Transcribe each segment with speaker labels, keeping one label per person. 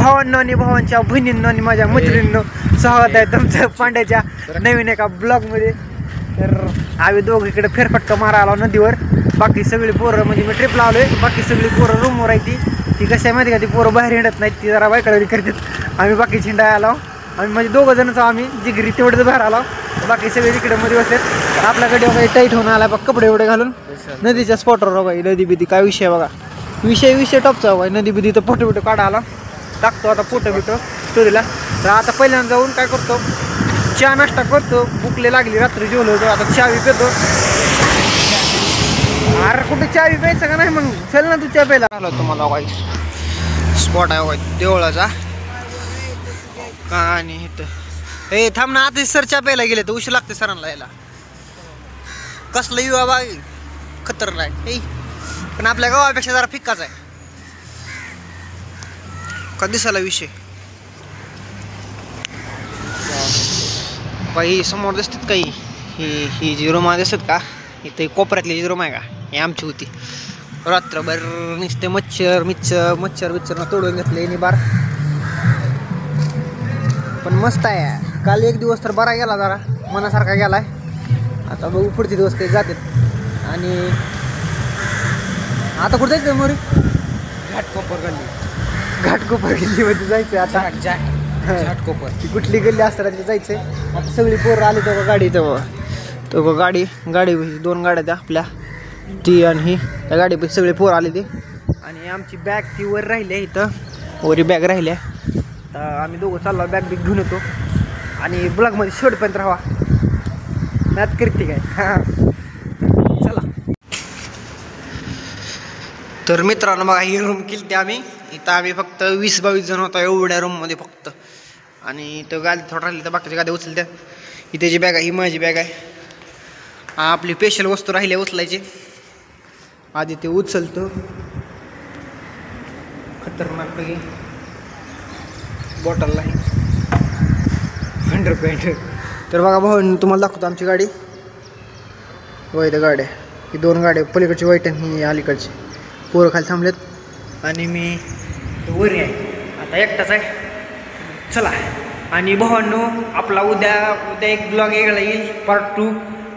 Speaker 1: भावांनो आणि भावांच्या बहिणींनो आणि माझ्या मैत्रिणींनो, स्वागत आहे तुमचं पांड्याच्या नवीन एका ब्लॉगमध्ये. तर आम्ही दोघं इकडे फेरफटका मारायला नदीवर. बाकी सगळी पोरं म्हणजे मी ट्रिप लावलोय, बाकी सगळी पोरं रूमवर आहे. ती कशी आहे माहिती का, ती पोरं बाहेर हिंडत नाहीत, ती जरा बायकडे करतात. आम्ही बाकी झेंडा आलो, आम्ही म्हणजे दोघं जणच आम्ही जिगरी तेवढंच बाहेर आलो. बाकी सगळे तिकडे मध्ये बसतात. आपल्याकडे वगैरे टाईट होऊन आला बघ, कपडे एवढे घालून नदीच्या स्पॉटवर बघा. नदी बिदी काय विषय बघा, विषय टॉपचा बघा. नदी बिदी तर फोटो बिटो काढा आला टाकतो आता, फोटो बिटो स्टोरीला. तर आता पहिल्यांदा जाऊन काय करतो, चहा नाश्ता करतो. भुकले लागली, रात्री जेवलो होतो, आता चहा बी पितो. अरे कुठे चहा बी प्यायचं का नाही, मग चल ना तू चहा प्यायला. आलो तुम्हाला बघा, स्पॉट आहे बघा देवळाचा. आणि इथं हे थांब ना, आता सर चहा प्यायला गेले तर उशीर लागते सरांना यायला. कसलं युवा बाग खतरनाक आहे, पण आपल्या गावापेक्षा जरा फिक्काच आहे का दिसायला विषय. काही समोर दिसतात काही, ही जी रूम दिसत का, इथे कोपऱ्यातली जी रूम आहे का, ही आमची होती. रात्रभर नुसते मच्छर तोडून घेतले आणि बार. पण मस्त आहे. काल एक दिवस तर बरा गेला, जरा मनासारखा गेलाय. आता बघू पुढचे दिवस काही जातात. आणि आता कुठं जायचं मोरी, घाटकोपर गल्लीमध्ये जायचं आता. घाटकोपर ती कुठली गल्ली असतात तिथे जायचंय. आता सगळी पोरं आली तेव्हा गाडी, तेव्हा गाडी दोन गाड्या त्या आपल्या, ती आणि ही. त्या गाडीपैकी सगळे पोरं आले ते. आणि आमची बॅग ती वर राहिली आहे, इथं वरी बॅग राहिल्या. तर आम्ही दोघं चाललो, बॅग बिग घेऊन येतो. आणि ब्लॉगमध्ये शेवटपर्यंत राहा, मॅथ करते काय. चला. तर मित्रांनो बघा, ही रूम केली ती आम्ही. इथं आम्ही फक्त 20-22 जण होतो एवढ्या रूममध्ये फक्त. आणि इथं गाडी थोडं राहिली तर बाकीच्या गाड्या उचलत्या. ही त्याची बॅग आहे, ही माझी बॅग आहे. आपली स्पेशल वस्तू राहिली उचलायची. आधी ते उचलतो खतरनाकपैकी. बॉटलला आहे 100 तर बघा भाऊ, तुम्हाला दाखवतो आमची गाडी. वैद गाड्या, ही दोन गाड्या, पलीकडची वाईट आणि ही अलीकडची. पोरं खाली थांबलेत आणि मी वरी आहे, आता एकटाच आहे. चला. आणि भावांनो, आपला उद्या एक ब्लॉग वेगळा येईल, पार्ट 2.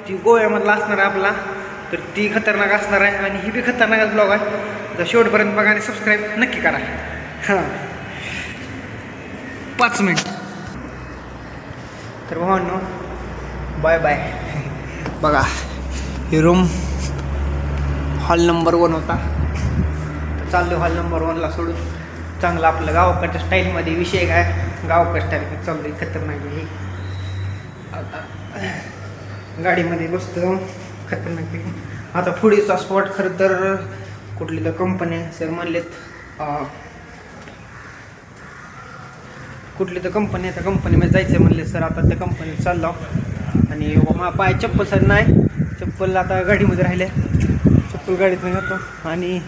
Speaker 1: ती गोव्यामधला असणार आहे आपला, तर ती खतरनाक असणार आहे. आणि ही बी खतरनाकच ब्लॉग आहे. तर शेवटपर्यंत बघा आणि सबस्क्राईब नक्की करा. हां, 5 मिनिट. तर भावांनो, बाय बाय. बघा ही रूम हॉल नंबर 1 होता. तर चाललो हॉल नंबर 1ला सोडून. चांगलं आपलं गावाकडच्या स्टाईलमध्ये. विषय काय, गावाकडच्या स्टाईल चाललं आहे खतरनाक. हे आता गाडीमध्ये बसतो खतरनाक. आता पुढेचा स्पॉट खरं तर कुठली तर कंपनी सर म्हणलेत, कुठली तर कंपनी, त्या कंपनीमध्ये जायचं म्हणले सर. आता त्या कंपनीत चाललो. आणि पाय चप्पल सर नाही, चप्पल आता गाडीमध्ये राहिले. चप्पल गाडीतून जातो आणि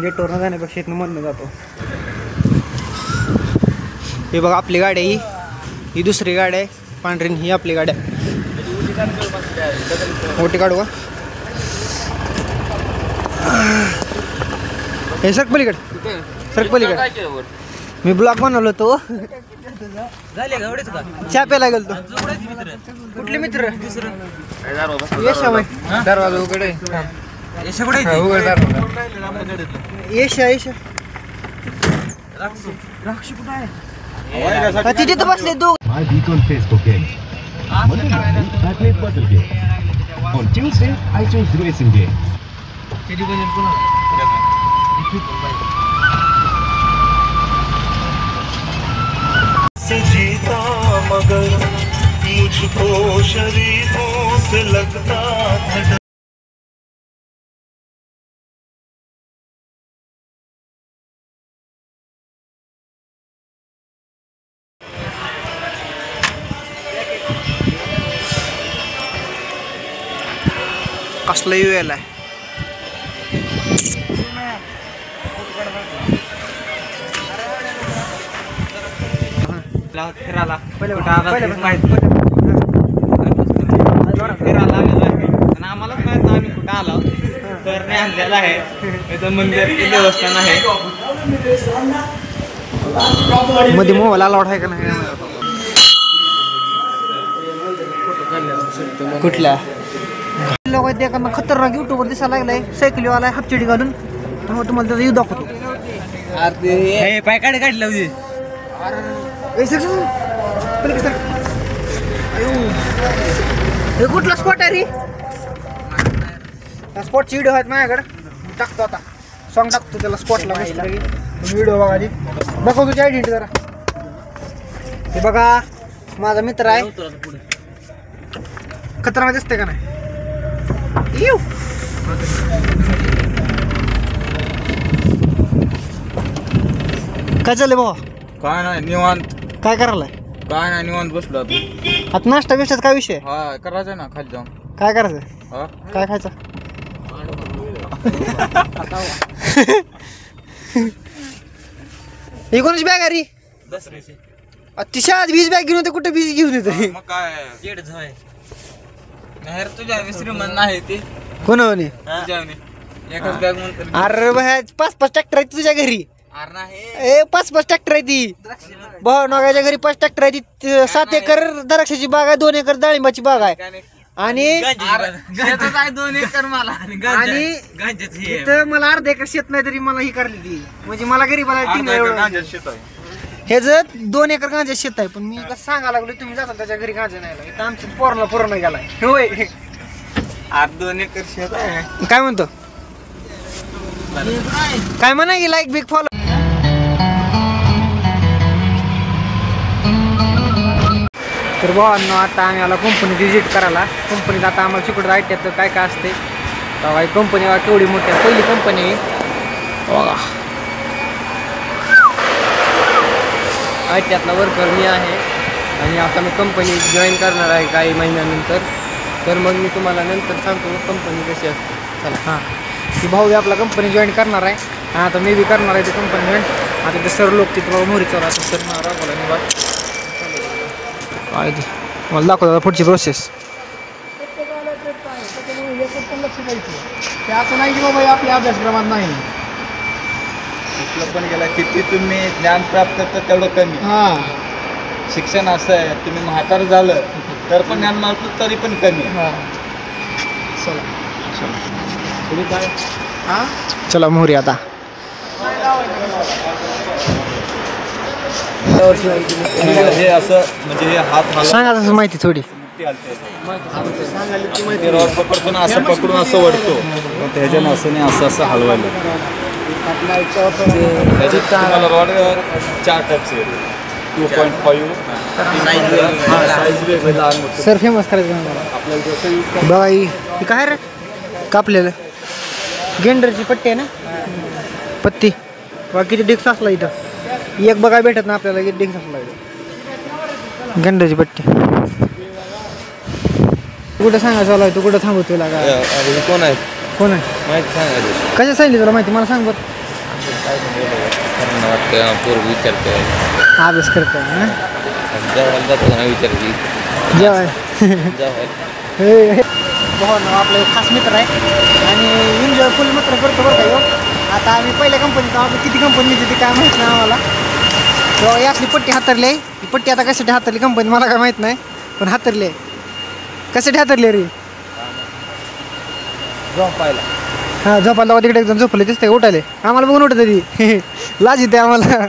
Speaker 1: गेटवरनं जाण्यापेक्षा इथनं मधनं जातो. हे बघा आपली गाडी आहे, ही दुसरी गाडी आहे पांढरी, ही आपली गाडी आहे. मोठी काढू का हे, सरक पलीकडे, सरक पलीकडे. मी ब्लॉग बनवलो होतो. चहा प्यायला गेलो. कुठले मित्र? यशा बाई, दरवाजा उघडे. यशा कुठे? यशा राक्षी कुठे आहे? तिथे तर बसले दोघ.
Speaker 2: On Tuesday, I chose racing day. से जीता मगर मुझको शरीफों से लगता था.
Speaker 1: कसलं वेळ आहे. फिरायला पहिले फिरायला आम्हालाच माहित आम्ही कुठं आलो. तर नाही आणलेला आहे. इथं मंदिर देवस्थान आहे. मध्ये मोबाईल अलाउड आहे का नाही कुठल्या लोक आहेत एखादा खतरनाक युट्यूबवर दिसायला लागलाय सायकलीवाला हाफ चडी घालून त्यामुळे तुम्हाला त्याचा युद्ध दाखवतो
Speaker 3: पाय काढ काढलं
Speaker 1: हे कुठला स्पॉट आहे रे स्पॉटची व्हिडिओ आहेत माझ्याकडे टाकतो आता सॉन्ग टाकतो त्याला स्पॉटला व्हिडिओ बघा आधी दाखव तुझी आयडेंटिटी जरा हे बघा माझा मित्र आहे खतरनाक दिसते का नाही काय चाललंय भावा
Speaker 3: काय नाही निवांत
Speaker 1: काय करायला
Speaker 3: काय नाही निवांत बसलो आता
Speaker 1: आता नाश्ता बिष्टाचा काय विषय
Speaker 3: हा करायचं ना खाली जाऊन
Speaker 1: काय करायचं
Speaker 3: हा
Speaker 1: काय खायचं ही कोणाची बॅग आहे रे ती शाळेत वीज बॅग घेऊन येते कुठे वीज घेऊन येते
Speaker 3: मग काय नाही तुझ्या श्रीमंत नाही ते
Speaker 1: कोण म्हणे
Speaker 3: तुझ्या एकच बॅग म्हणतो
Speaker 1: अरे बाय 5-5 ट्रॅक्टर आहे तुझ्या घरी
Speaker 3: अरे नाही
Speaker 1: ए 5-5 ट्रॅक्टर आहे ती भाऊ नागाच्या घरी 5 ट्रॅक्टर आहे ती 7 एकर द्राक्षाची बाग आहे 2 एकर डाळिंबाची बाग आहे आणि
Speaker 3: 2 एकर मला
Speaker 1: आणि इथं मला अर्धा एकर शेत नाही तरी मला ही करली ती म्हणजे मला गरीबाला हे जर 2 एकर गांजा शेत आहे पण मी कसं सांगायला लागलो तुम्ही जाता त्याच्या घरी गांजा नाही इथं आमच्या पोराला पूर्ण गेलाय होय
Speaker 3: 2 एकर शेत आहे
Speaker 1: काय म्हणतो काय म्हणा की लाईक बिग फॉलो तर भावांनो आता आम्ही आला कंपनी व्हिजिट करायला कंपनीत आता आम्हाला शिकवत आयट्याचं काय काय असते तेव्हा कंपनी केवढी मोठी आहे पहिली कंपनी आहे बघा
Speaker 4: आयट्यातला वर्कर मी आहे आणि आता मी कंपनी जॉईन करणार आहे काही महिन्यानंतर तर मग मी तुम्हाला नंतर सांगतो कंपनी कशी असते चला
Speaker 1: हां ती भाऊ आपला कंपनी जॉईन करणार आहे आता मी बी करणार आहे ती कंपनी जॉईन आता ते सर लोक तिथं मोहरी चालू आता सर रागवला निघा काय ते मला दाखवतो पुढची प्रोसेस असं नाही की बाबा आपल्या अभ्यासक्रमात नाही
Speaker 3: पण गेला किती तुम्ही ज्ञान प्राप्त करता तेवढं कमी
Speaker 1: हां
Speaker 3: शिक्षण असं आहे तुम्ही म्हातार झालं तर पण ज्ञान मारतो तरी पण कमी
Speaker 1: हां चला तुम्ही काय हां चला मोहरी आता
Speaker 3: हे असं म्हणजे हे हात
Speaker 1: सांगा तसं माहिती थोडी
Speaker 3: रॉड पकडतो असं पकडून असं वळतो मग ह्याच्यानं असं नाही असं असं हलवायला त्याच्यात तुम्हाला रॉड 4 टाईपचे 2.5 साईज वेगळं लहान मोठं
Speaker 1: सर फेमस करायचं
Speaker 3: आपल्याला जसं यूज
Speaker 1: बघा ही काय रे कापलेलं गेंडरची पट्टी आहे ना पत्ती बघा किती डिक्स असला इथं एक बघा भेटत ना आपल्याला एक डिक्स असला इथं गेंडरची पट्टी कुठं सांगायचं चालू आहे तू कुठं थांबू तुला काय
Speaker 3: कोण आहे
Speaker 1: कोण आहे
Speaker 3: माहिती सांगायचं
Speaker 1: कशा सांगितली तुला माहिती मला सांग बरं
Speaker 3: वाटतं पूर्व विचारते
Speaker 1: अभ्यास करतोय ना
Speaker 3: जेवायला जातो ना विचारते
Speaker 1: जेवाय
Speaker 3: जेवायला
Speaker 1: भाऊ आपलं एक खास मित्र आहे आणि एन्जॉय फुल मित्र करतो बरं का ह्यो. आता आम्ही पहिल्या कंपनीत आहोत किती कंपनी होती ती काय माहीत नाही आम्हाला तेव्हा यातली पट्टी हातरली आहे ही पट्टी आता कशासाठी हातरली कंपनी मला काय माहीत नाही पण हातरली आहे कशासाठी हातरली रे
Speaker 3: झोपायला
Speaker 1: हां झोपायला तिकडे एकदम झोपले दिसते उठाले आम्हाला बघून उठत ती लाज येते आम्हाला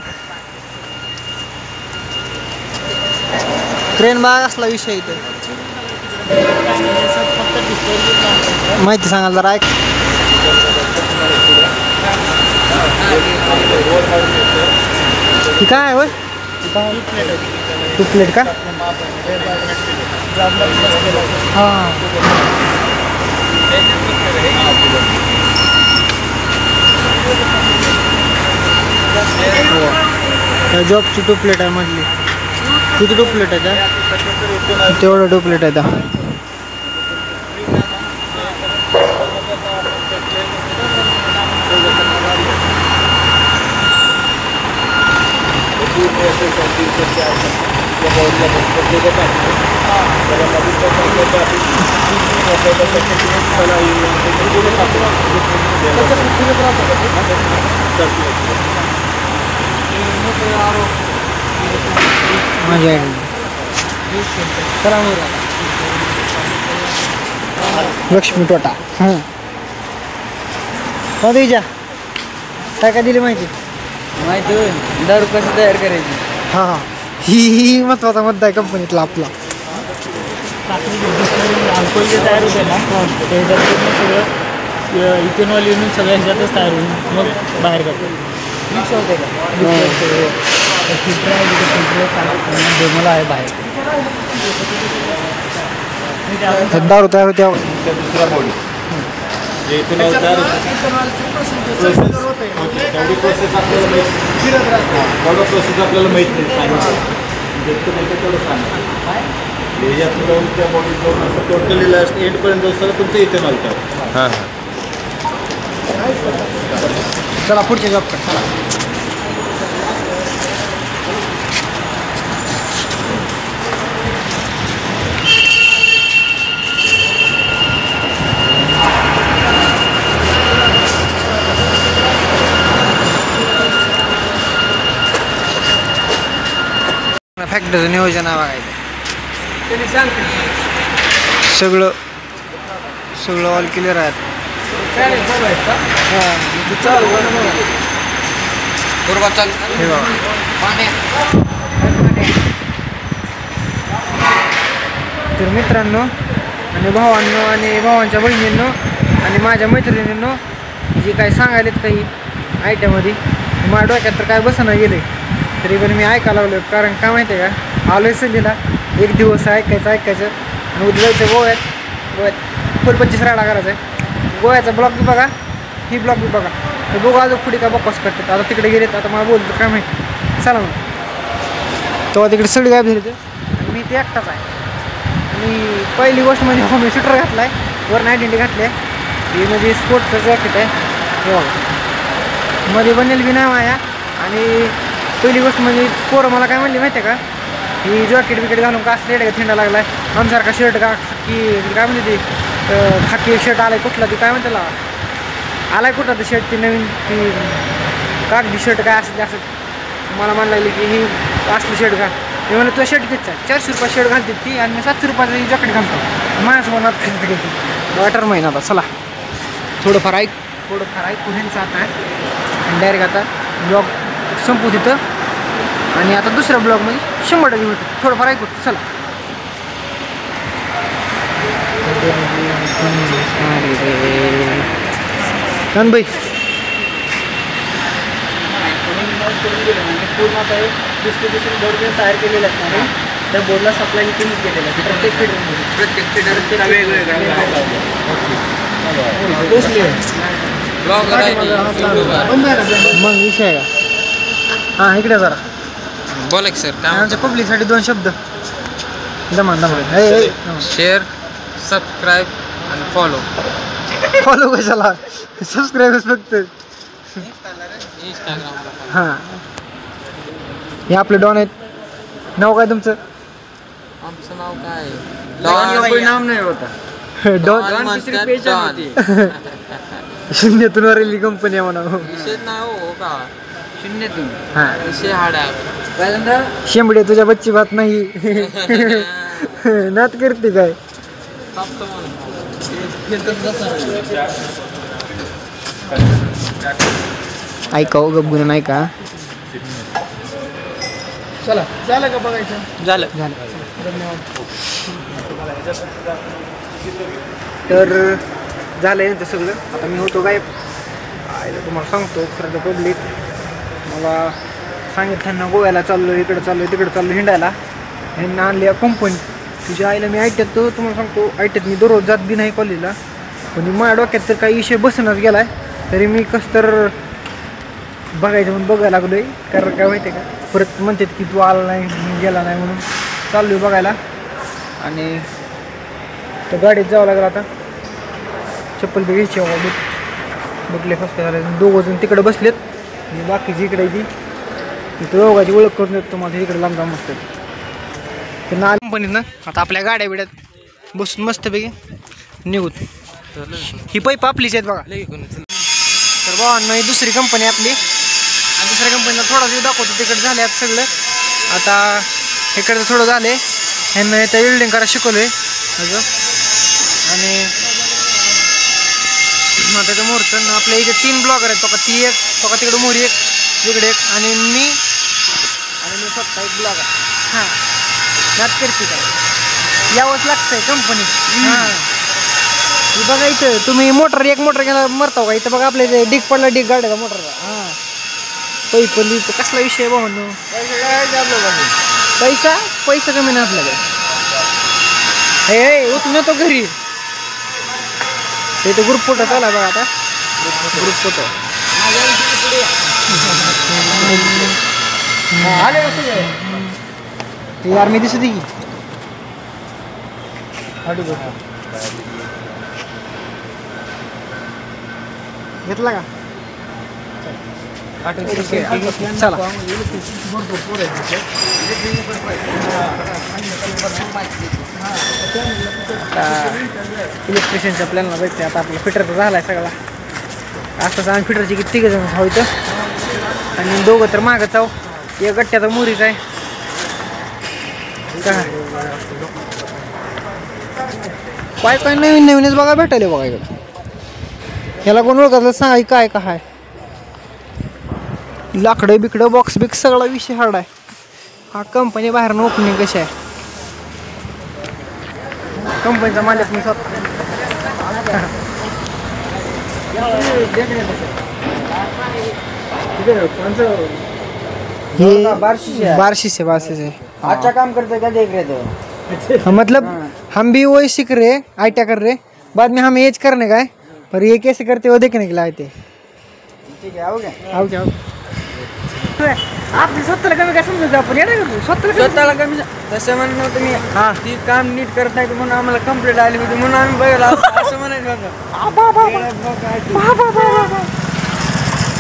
Speaker 1: ट्रेन बाग असला विषय इथे माहिती सांगाल जरा ऐक ही काय होय 2 प्लेट का हां जॉबची 2 प्लेट आहे म्हटली किती 2 प्लेट आहे त्या तेवढं 2 प्लेट आहे त्या माझी आयडी चला लक्ष्मी टोटा हां का द्यायच्या काय काय दिली माहिती
Speaker 4: दारू कशी तयार करायची.
Speaker 1: हां हां ही महत्वाचा मुद्दा आहे कंपनीतला आपला.
Speaker 5: अल्कोहोल जे तयार होते ना त्याच्यात सगळं इथेनॉल येऊन सगळ्या ह्याच्यातच तयार होऊन मग बाहेर काढतो.
Speaker 4: मिक्स होते का
Speaker 5: फिल्टर आहे डेमोला आहे बाहेर.
Speaker 1: दारू तयार होत्या
Speaker 3: दुसरा बॉडी जे इथेनॉल तयार तेवढी प्रोसेस आपल्याला तेवढं प्रोसेस आपल्याला माहीत नाही सांगितलं जेवढं माहिती तेवढं सांगा याच्यातून जाऊन त्या बॉडीत जाऊन असं टोटली लास्ट एंडपर्यंत जाऊ सगळं तुमचं इथेनॉल तयार. हां
Speaker 1: चला पुढच्या जॉब कर चला. फॅक्टरीचं नियोजन आहे बघायचं सगळं सगळं ऑल क्लिअर आहे. हे बघा तर मित्रांनो आणि भावांनो आणि भावांच्या बहिणींनो आणि माझ्या मैत्रिणींनो जे काय सांगायलेत काही आयट्यामध्ये माझ्या डोक्यात तर काय बसणं गेले तरी पण मी ऐकायला लागलो. कारण काय माहिती आहे का आलो आहे संधीला एक दिवस ऐकायचं आणि उद्या जायचं गोव्यात फुल 25 राडा करायचा आहे. गोव्याचा ब्लॉग बी बघा ही ब्लॉग बी बघा तर बघू अजून पुढे काय बकवास करतात. आता तिकडे गेलेत आता मला बोलतो काय माहिती चला मग. तेव्हा तिकडे सगळी गायब झाली आणि मी ते एकटाच आहे. आणि पहिली गोष्ट म्हणजे मी शूटर घातला आहे वर आयडेंटिटी घातली आहे ही म्हणजे स्पोर्टचं जॅकेट आहे हे बघा मध्ये बनेल बी नाही माझ्या. आणि पहिली गोष्ट म्हणजे पोरं मला काय म्हणली माहिती आहे का ही जॉकेट बिकेट घालून का असं का थंडा लागला आहे आमसारखा शर्ट का की काय म्हणते ती खाकी एक शर्ट आलाय कुठला ती काय म्हणते त्याला आलाय कुठला ते शर्ट ती नवीन ती कागदी शर्ट काय असं असं मला म्हणायला लागली की ही असली शर्ट घाल. मी म्हणलं तुझा शर्ट कितीचा 400 रुपये शर्ट घालते ती आणि मी 700 रुपयाचं जॉकेट घालतो माझ्यासमोर खरेदी घेते वॉटर महिना आता चला थोडंफार ऐकून ह्यांचं आता आणि डायरेक्ट आता ब्लॉग संपू तिथं आणि आता दुसऱ्या ब्लॉगमध्ये 100% होतं थोडंफार ऐकू चला. भाई
Speaker 5: पूर्ण आता डिस्ट्रीब्युशन बोर्ड जे तयार केलेलं आहे ना त्या बोर्डला सप्लाय इथूनच केलेलं आहे प्रत्येक फिडर वेगवेगळ्या
Speaker 1: मग विषय आहे का हां इकडे जरा
Speaker 4: बोला की सर काय
Speaker 1: आमच्या पब्लिकसाठी 2 शब्द दमा
Speaker 4: शेअर सबस्क्राईब आणि
Speaker 1: फॉलो कशाला सबस्क्राईबच फक्त हां हे आपले डॉन आहेत. नाव काय तुमचं
Speaker 4: आमचं नाव काय नाव नाही होता
Speaker 1: डॉन शून्यातून वरली कंपनी आहे म्हणा
Speaker 4: नाव हो का शून्यातून
Speaker 1: हां
Speaker 4: विषय हाडा
Speaker 1: शेंबडे तुझ्या बच्ची बात नाही नात करते काय ऐका हो गबगुन ऐका
Speaker 5: चला झालं का बघायचं
Speaker 1: झालं तर झालं यांचं सगळं. आता मी होतो गायब तुम्हाला सांगतो खरं पब्लिक मला सांगितलं गोव्याला चाललो इकडे चाललो तिकडे चाललो हिंडायला ह्यांना आणली कंपनी तुझ्या आईला मी आयट्यात तुम्हाला सांगतो आयट्यात मी दररोज जात बी नाही कॉलेजला पण माझ्या डोक्यात तर काही विषय बसनच गेला आहे तरी मी कसं तर बघायचं म्हणून बघायला लागलो आहे. कारण काय माहिती आहे का परत म्हणतात की तू आला नाही गेला नाही म्हणून चाललो आहे बघायला. आणि तर गाडीत जावं लागलं आता चप्पल बी घ्यायची बुटले फसके झाले 2 जण तिकडे बसलेत आणि बाकीची इकडे ती तिथं दोघाची ओळख करून देत तुम्हाला इकडे लांब लांब मस्त तर ना कंपनीत ना आता आपल्या गाड्या बिड्यात बसून मस्तपैकी निघूत. ही पाईप आपलीच आहेत बघा. तर भावांनो ही दुसरी कंपनी आपली आणि दुसऱ्या कंपनीला थोडा वेळ दाखवतो तिकडे झाल्यात सगळं. आता इकडचं थोडं झाले ह्यांना इथं वेल्डिंग करायला शिकवलंय अजून आणि मग त्याचं मोरचं आपल्या इथे 3 ब्लॉगर आहेत तो ती एक तो तिकडे मोरी एक इकडे एक आणि मी स्वतः एक ब्लॉगर हां यात करते काय यावंच लागतंय कंपनी हां बघा इथं तुम्ही मोटर घ्यायला मरताव का इथं बघा आपल्या इथे डिग पडला डिग गाड्या का मोटरचा हां पैपली कसला विषय भाऊ पैसा कमी नाही आपल्याकडे हे उतरतो तो घरी इथे ग्रुप फोटो चालला बघा आता ग्रुप फोटो यार मी दिसत की घेतला का चला इलेक्ट्रिशियनच्या प्लॅनला भेटते आता आपला फिटर तर झालाय सगळा असंच आम्ही फिटरची किती 3 जण आहोत आणि 2 तर मागच आहो एक गट्ट्याचा मुरीच आहे काय नवीनच बघा भेटायला बघा इकडं ह्याला कोण ओळखलं सांगा काय काय लाकडं बिकडं बॉक्स बिक्स सगळा विषय हार्ड आहे हा कंपनी बाहेरनं ओपनिंग कशी आहे कंपनीचा मालक मी स्वतः बारशी से
Speaker 5: अच्छा काम करते क्या देख रहे थे
Speaker 1: हाँ, मतलब हम भी वही सीख रहे आईटिया कर रहे बाद में हम एज करने का है पर ये कैसे करते वो देखने के लिए आए थे
Speaker 5: ठीक है आओगे
Speaker 1: आओ क्या आपली स्वतःला कमी काय समजायचं आपण येणार
Speaker 5: स्वतःला कमी तसं म्हणणं नव्हतं मी
Speaker 1: हा
Speaker 5: ती काम नीट करत नाही म्हणून आम्हाला कंप्लेंट आली होती म्हणून आम्ही बघायला असं म्हणायचं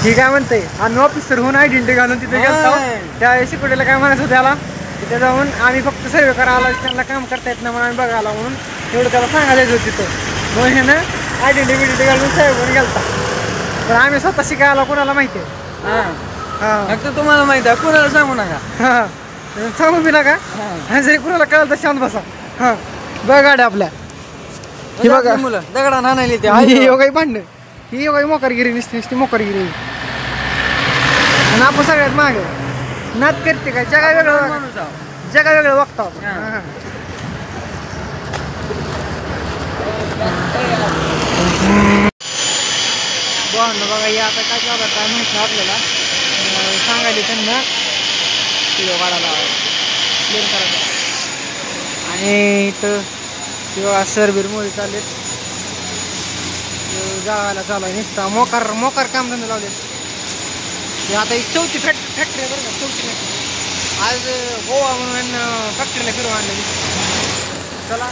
Speaker 1: ठीक आहे म्हणते आम्ही ऑफिसर होऊन आयडेंटिटी घालून तिथे गेलो त्या शिकवलेलं काय म्हणायचं होतं त्याला तिथे जाऊन आम्ही फक्त सर्वे करायला त्यांना काम करता येत नाही म्हणून आम्ही बघायला म्हणून एवढं त्याला सांगायला येत होतं तिथं मग ह्यानं आयडेंटिटी घालून सर्वे करून गेलता पण आम्ही स्वतः शिकायला कोणाला माहिती आहे
Speaker 5: हां
Speaker 1: हां
Speaker 5: फक्त तुम्हाला माहिती आहे कुणाला सांगू नका
Speaker 1: हां सांगू बी नका आणि जरी कुणाला कळलं तर शांत बसा हां बघा गाड्या आपल्या ही बघा
Speaker 5: मुलं दगडा नाणायला ते
Speaker 1: ही काही भांडण ही काही मोकारगिरी नुसती मोकारगिरी आणि आपण सगळ्यात मागे नात करते काय जगा वेगळं वागतो बघा या आता काय चालू काय माहिती आपल्याला सांगायला त्यांना व्हिडिओ काढायला क्लिअर करायचं आणि इथं किंवा सरबीर मुळे चाललेत जायला चालू आहे नुसता मोकार काम धंदे लावले आता एक 4थी फॅक्टरी आहे बरं का 4थी फॅक्टरी आज गोवा म्हणून फॅक्टरीला फिरवा आणलेली चला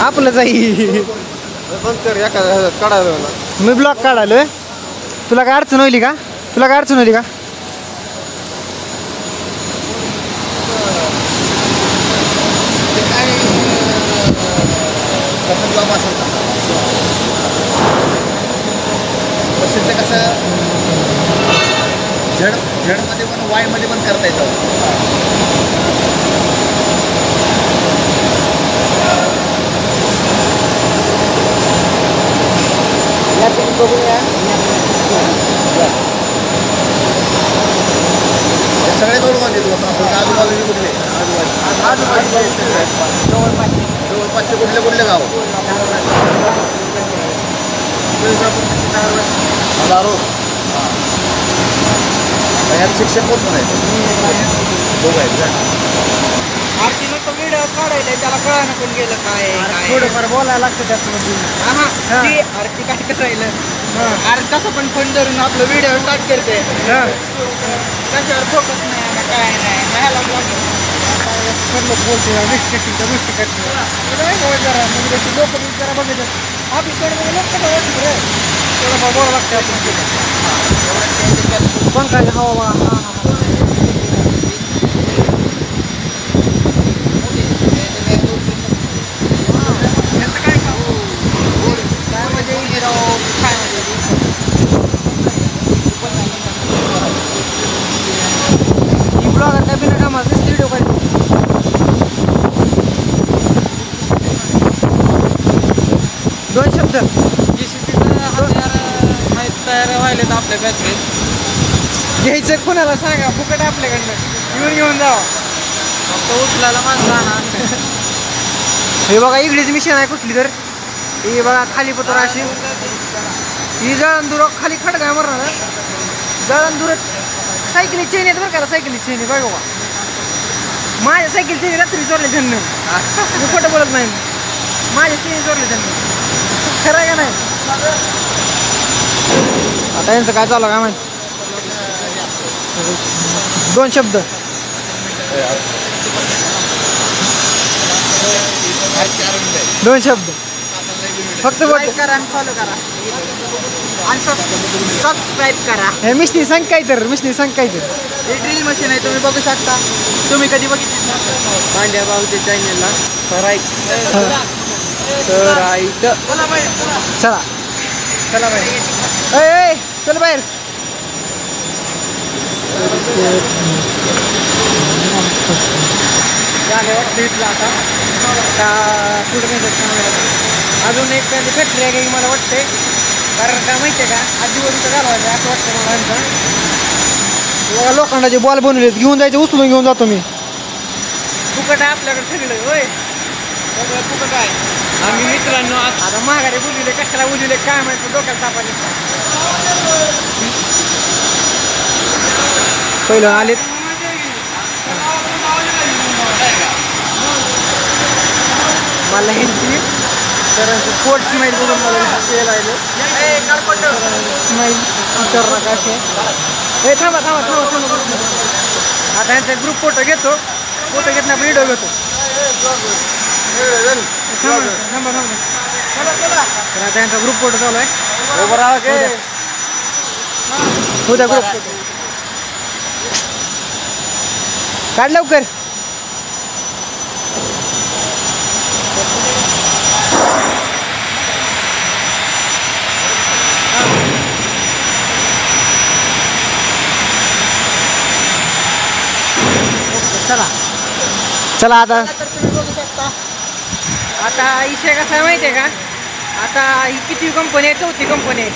Speaker 1: आपलंच आहे
Speaker 3: बंद कर एखाद्या काढायला मला
Speaker 1: मी ब्लॉक काढालोय तुला काय अडचण होईल का
Speaker 3: जॉब असेल मशीनचं कसं झडमध्ये पण वायमध्ये पण करता येतं सगळे करून आले तू आपण आजूबाजूचे कुठले जवळपासचे कुठले गाव हजारो यात शिक्षक कोण पण आहेत दोघं आहेत का
Speaker 5: आरतीला तो व्हिडिओ काढायला त्याला कळायला कोण गेलं काय
Speaker 1: थोडंफार बोलायला लागतं त्याच्यामध्ये
Speaker 5: आरती काय करायला अरे कसं पण फोन धरून आपलं व्हिडिओ स्टार्ट करते कशावर फोकस नाही काय नाही ह्याला
Speaker 1: लोक बोलते मिस्टेक करते जरा म्हणजे लोक जरा बघायचं आपल्याकडे लोक कसं वाटतं रे थोडंफार बोलावं लागतं आपण पण काय हवा
Speaker 4: तयार व्हायला तर आपल्या बॅचचे
Speaker 1: घ्यायचं कोणाला सांगा फुकट आपल्याकडनं घेऊन जावा
Speaker 4: फक्त उचलायला माणसं आणा.
Speaker 1: हे बघा इकडेच मिशन आहे कुठली तर ही बघा खाली पत्र अशी ही जळणदुर खाली खडका मरणार जळणदुर सायकली चेन येत बरं का सायकली चेन बघा बघा माझ्या सायकल चेन रात्री चोरले त्यांनी मी खोटं बोलत नाही माझ्या चेन चोरले त्यांनी खरं आहे का नाही आता यांचं काय चालू काय माहिती दोन शब्द फक्त
Speaker 5: करा आणि फॉलो करा आणि सबस्क्राईब करा.
Speaker 1: हे मिस्त्री सांग काय तर
Speaker 5: हे ड्रिल मशीन आहे तुम्ही बघू शकता. तुम्ही कधी बघितलं
Speaker 4: पांड्या भाऊच्या चॅनलला
Speaker 1: चला
Speaker 5: चला बाई
Speaker 1: ए चल बाहेर
Speaker 5: भेटला आता पुढे
Speaker 1: अजून एक त्यांची फॅक्टरी आहे की मला वाटते कारण काय माहिती आहे का आजीवरचं घालवायचं असं वाटतं मला आमचं बघा लोखंडाचे बॉल बनवलेत घेऊन जायचे उचलून घेऊन जातो मी
Speaker 5: फुकट आहे आपल्याकडे सगळं होय सगळं फुकट आहे.
Speaker 4: आम्ही मित्रांनो
Speaker 1: आता माघारी बोलले कशाला बोलले काय माहिती डोक्याला तापाले पहिलं आलेत मला हिंदी तर कोट स्माईल बोलून मला ते राहिले स्माईल विचार नका असे हे थांबा आता यांचा ग्रुप फोटो घेतो फोटो घेतला आपण व्हिडिओ घेतो थांबा तर आता यांचा ग्रुप फोटो चालू आहे उद्या ग्रुप फोटो काढ लवकर चला आता
Speaker 5: तुम्ही बघू शकता.
Speaker 1: आता विषय कसा आहे माहिती आहे का आता ही किती कंपनी आहे चौथी कंपनी आहे.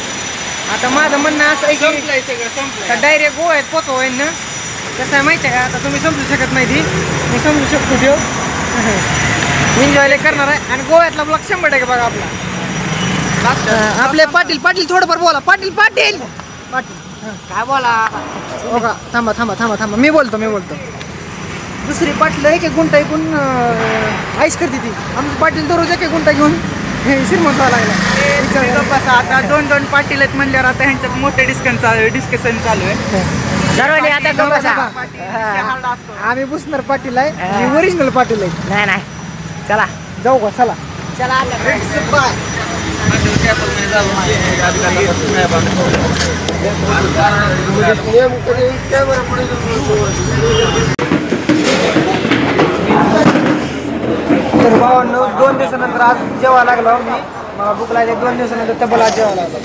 Speaker 1: आता माझं म्हणणं असं आहे
Speaker 5: संपलंय सगळं संपलंय.
Speaker 1: की डायरेक्ट गोव्यात पोचवाय ना कसं आहे माहिती आहे का आता तुम्ही समजू शकत नाही ती मी समजू शकतो देव एन्जॉय करणार आहे आणि गोव्यातला ब्लॉग 100% बघा आपला आपले पाटील थोडंफार बोला पाटील
Speaker 5: काय बोला
Speaker 1: हो का थांबा मी बोलतो दुसरी पाटील एक गुंटा ऐकून आईस करते ती आमची पाटील दररोज एक गुंटा घेऊन श्रीमंत व्हायला लागला.
Speaker 5: आता दोन पाटील आहेत म्हणल्यावर आता ह्यांच्यात मोठे डिस्कशन चालू आहे.
Speaker 1: आम्ही बुसणार पाटील आहे ओरिजिनल पाटील आहे
Speaker 5: नाही
Speaker 1: चला जाऊ का चला तर भावांनो 2 दिवसानंतर आज जेवायला लागलो मी मला भूक लागली 2 दिवसानंतर तब्बल आज जेवायला लागलो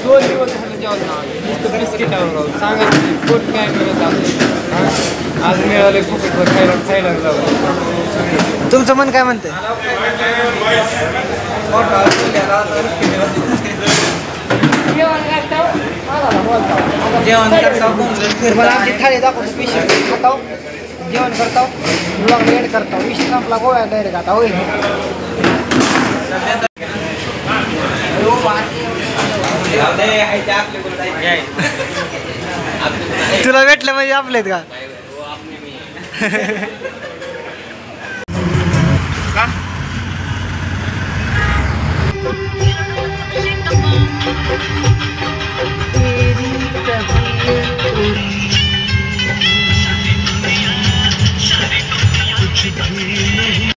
Speaker 4: 2 दिवस जेवण बिस्किटावर सांगा पोट काय मिळत आज मिळाले फुकटवर खायला जावं.
Speaker 1: तुमचं मन काय म्हणतंय
Speaker 5: जेवण करता
Speaker 1: मला आमची थाळी दाखवतो पिशवी खाताव जेवण करताव ब्लॉग एड करताव विषय संपला गोव्या डायरेक्ट आता होईल तुला भेटलं म्हणजे आपलेत का